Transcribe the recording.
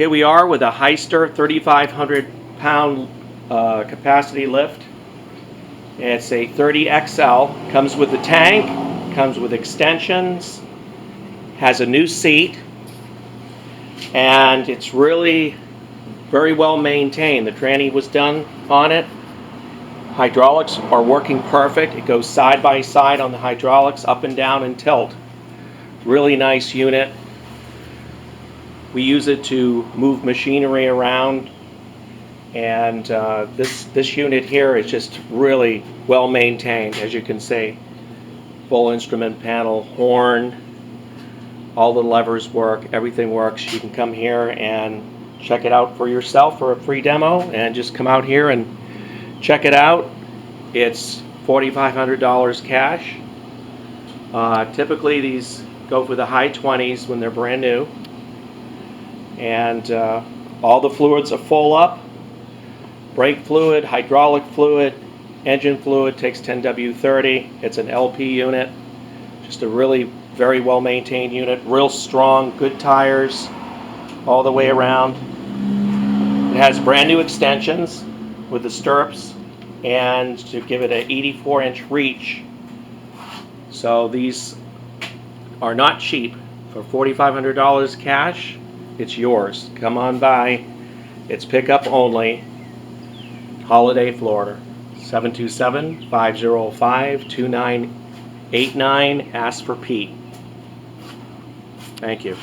Here we are with a Hyster 3,500 pound capacity lift. It's a 30XL, comes with a tank, comes with extensions, has a new seat, and it's really very well maintained. The tranny was done on it. Hydraulics are working perfect. It goes side by side on the hydraulics, up and down and tilt. Really nice unit. We use it to move machinery around, and this unit here is just really well maintained, as you can see. Full instrument panel, horn, all the levers work, everything works. You can come here and check it out for yourself for a free demo, and just come out here and check it out. It's $4,500 cash. Typically these go for the high 20s when they're brand new. And all the fluids are full up. Brake fluid, hydraulic fluid, engine fluid, takes 10W30. It's an LP unit. Just a really very well maintained unit. Real strong, good tires all the way around. It has brand new extensions with the stirrups, and to give it an 84-inch reach. So these are not cheap. For $4,500 cash, it's yours. Come on by. It's pickup only. Holiday, Florida. 727-505-2989. Ask for Pete. Thank you.